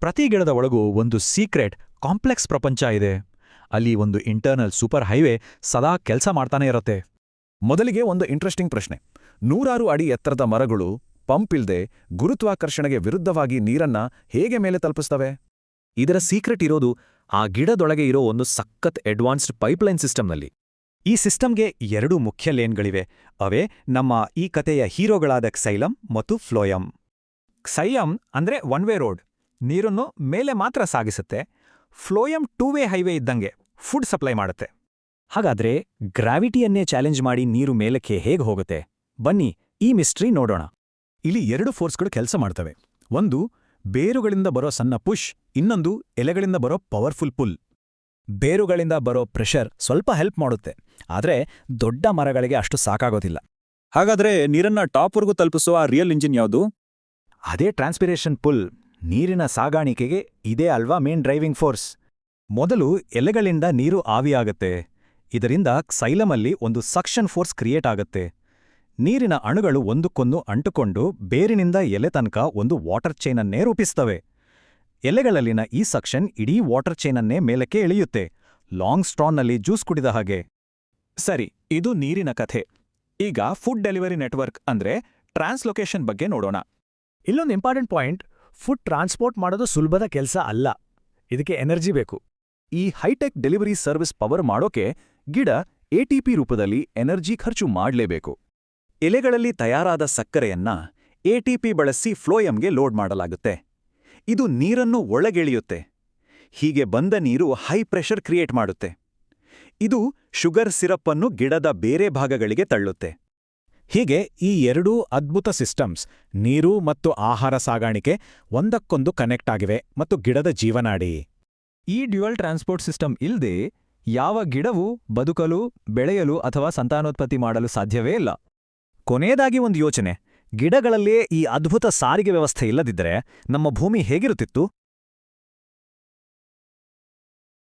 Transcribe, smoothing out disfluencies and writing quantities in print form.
ಪ್ರತಿ ಗಿಡದ ಒಳಗೂ ಒಂದು ಸೀಕ್ರೆಟ್ ಕಾಂಪ್ಲೆಕ್ಸ್ ಪ್ರಪಂಚ ಇದೆ. ಅಲ್ಲಿ ಒಂದು ಇಂಟರ್ನಲ್ ಸೂಪರ್ ಹೈವೇ ಸದಾ ಕೆಲಸ ಮಾಡ್ತಾನೆ ಇರುತ್ತೆ. ಮೊದಲಿಗೆ ಒಂದು ಇಂಟ್ರೆಸ್ಟಿಂಗ್ ಪ್ರಶ್ನೆ. 100 ಅಡಿ ಎತ್ತರದ ಮರಗಳು ಪಂಪ್ ಇಲ್ದೆ ಗುರುತ್ವಾಕರ್ಷಣೆಗೆ ವಿರುದ್ಧವಾಗಿ ನೀರನ್ನ ಹೇಗೆ ಮೇಲೆ ತಲುಪಿಸ್ತವೆ? ಇದರ ಸೀಕ್ರೆಟ್ ಇರೋದು ಆ ಗಿಡದೊಳಗೆ ಇರೋ ಒಂದು ಸಖತ್ ಅಡ್ವಾನ್ಸ್ಡ್ ಪೈಪ್ಲೈನ್ ಸಿಸ್ಟಮ್ನಲ್ಲಿ. ಈ ಸಿಸ್ಟಮ್ಗೆ 2 ಮುಖ್ಯ ಲೇನ್ಗಳಿವೆ. ಅವೇ ನಮ್ಮ ಈ ಕಥೆಯ ಹೀರೋಗಳಾದ ಕ್ಸೈಲಮ್ ಮತ್ತು ಫ್ಲೋಯಮ್. ಕ್ಸೈಲಮ್ ಅಂದ್ರೆ ಒನ್ ವೇ ರೋಡ್, ನೀರನ್ನು ಮೇಲೆ ಮಾತ್ರ ಸಾಗಿಸುತ್ತೆ. ಫ್ಲೋಯಮ್ 2 ವೇ ಹೈವೇ ಇದ್ದಂಗೆ ಫುಡ್ ಸಪ್ಲೈ ಮಾಡುತ್ತೆ. ಹಾಗಾದ್ರೆ ಗ್ರಾವಿಟಿಯನ್ನೇ ಚಾಲೆಂಜ್ ಮಾಡಿ ನೀರು ಮೇಲಕ್ಕೆ ಹೇಗೆ ಹೋಗುತ್ತೆ? ಬನ್ನಿ ಈ ಮಿಸ್ಟ್ರಿ ನೋಡೋಣ. ಇಲ್ಲಿ 2 ಫೋರ್ಸ್ಗಳು ಕೆಲಸ ಮಾಡ್ತವೆ. ಒಂದು ಬೇರುಗಳಿಂದ ಬರೋ ಸಣ್ಣ ಪುಷ್, ಇನ್ನೊಂದು ಎಲೆಗಳಿಂದ ಬರೋ ಪವರ್ಫುಲ್ ಪುಲ್. ಬೇರುಗಳಿಂದ ಬರೋ ಪ್ರೆಷರ್ ಸ್ವಲ್ಪ ಹೆಲ್ಪ್ ಮಾಡುತ್ತೆ, ಆದ್ರೆ ದೊಡ್ಡ ಮರಗಳಿಗೆ ಅಷ್ಟು ಸಾಕಾಗೋದಿಲ್ಲ. ಹಾಗಾದ್ರೆ ನೀರನ್ನ ಟಾಪ್ವರೆಗೂ ತಲುಪಿಸುವ ರಿಯಲ್ ಇಂಜಿನ್ ಯಾವುದು? ಅದೇ ಟ್ರಾನ್ಸ್ಪಿರೇಷನ್ ಪುಲ್. ನೀರಿನ ಸಾಗಾಣಿಕೆಗೆ ಇದೇ ಅಲ್ವಾ ಮೇನ್ ಡ್ರೈವಿಂಗ್ ಫೋರ್ಸ್. ಮೊದಲು ಎಲೆಗಳಿಂದ ನೀರು ಆವಿಯಾಗತ್ತೆ. ಇದರಿಂದ ಕ್ಸೈಲಮಲ್ಲಿ ಒಂದು ಸಕ್ಷನ್ ಫೋರ್ಸ್ ಕ್ರಿಯೇಟ್ ಆಗತ್ತೆ. ನೀರಿನ ಅಣುಗಳು ಒಂದಕ್ಕೊಂದು ಅಂಟುಕೊಂಡು ಬೇರಿನಿಂದ ಎಲೆ ತನಕ ಒಂದು ವಾಟರ್ ಚೈನನ್ನೇ ರೂಪಿಸ್ತವೆ. ಎಲೆಗಳಲ್ಲಿನ ಈ ಸಕ್ಷನ್ ಇಡೀ ವಾಟರ್ ಚೈನನ್ನೇ ಮೇಲಕ್ಕೆ ಎಳೆಯುತ್ತೆ, ಲಾಂಗ್ ಸ್ಟ್ರಾನಲ್ಲಿ ಜ್ಯೂಸ್ ಕುಡಿದ ಹಾಗೆ. ಸರಿ, ಇದು ನೀರಿನ ಕಥೆ. ಈಗ ಫುಡ್ ಡೆಲಿವರಿ ನೆಟ್ವರ್ಕ್ ಅಂದ್ರೆ ಟ್ರಾನ್ಸ್ಲೊಕೇಶನ್ ಬಗ್ಗೆ ನೋಡೋಣ. ಇಲ್ಲೊಂದು ಇಂಪಾರ್ಟೆಂಟ್ ಪಾಯಿಂಟ್, ಫುಡ್ ಟ್ರಾನ್ಸ್ಪೋರ್ಟ್ ಮಾಡೋದು ಸುಲಭದ ಕೆಲಸ ಅಲ್ಲ. ಇದಕ್ಕೆ ಎನರ್ಜಿ ಬೇಕು. ಈ ಹೈಟೆಕ್ ಡೆಲಿವರಿ ಸರ್ವಿಸ್ ಪವರ್ ಮಾಡೋಕೆ ಗಿಡ ATP ರೂಪದಲ್ಲಿ ಎನರ್ಜಿ ಖರ್ಚು ಮಾಡಲೇಬೇಕು. ಎಲೆಗಳಲ್ಲಿ ತಯಾರಾದ ಸಕ್ಕರೆಯನ್ನ ATP ಬಳಸಿ ಫ್ಲೋಯಮ್ಗೆ ಲೋಡ್ ಮಾಡಲಾಗುತ್ತೆ. ಇದು ನೀರನ್ನು ಒಳಗೆಳೆಯುತ್ತೆ. ಹೀಗೆ ಬಂದ ನೀರು ಹೈ ಪ್ರೆಷರ್ ಕ್ರಿಯೇಟ್ ಮಾಡುತ್ತೆ. ಇದು ಶುಗರ್ ಸಿರಪ್ಪನ್ನು ಗಿಡದ ಬೇರೆ ಭಾಗಗಳಿಗೆ ತಳ್ಳುತ್ತೆ. ಹೀಗೆ ಈ 2 ಅದ್ಭುತ ಸಿಸ್ಟಮ್ಸ್, ನೀರು ಮತ್ತು ಆಹಾರ ಸಾಗಾಣಿಕೆ, ಒಂದಕ್ಕೊಂದು ಕನೆಕ್ಟ್ ಆಗಿವೆ ಮತ್ತು ಗಿಡದ ಜೀವನಾಡಿ. ಈ ಡ್ಯುಯಲ್ ಟ್ರಾನ್ಸ್ಪೋರ್ಟ್ ಸಿಸ್ಟಮ್ ಇಲ್ದೆ ಯಾವ ಗಿಡವೂ ಬದುಕಲು, ಬೆಳೆಯಲು ಅಥವಾ ಸಂತಾನೋತ್ಪತ್ತಿ ಮಾಡಲು ಸಾಧ್ಯವೇ ಇಲ್ಲ. ಕೊನೆಯದಾಗಿ ಒಂದು ಯೋಚನೆ. ಗಿಡಗಳಲ್ಲೇ ಈ ಅದ್ಭುತ ಸಾರಿಗೆ ವ್ಯವಸ್ಥೆ ಇಲ್ಲದಿದ್ದರೆ ನಮ್ಮ ಭೂಮಿ ಹೇಗಿರುತ್ತಿತ್ತು?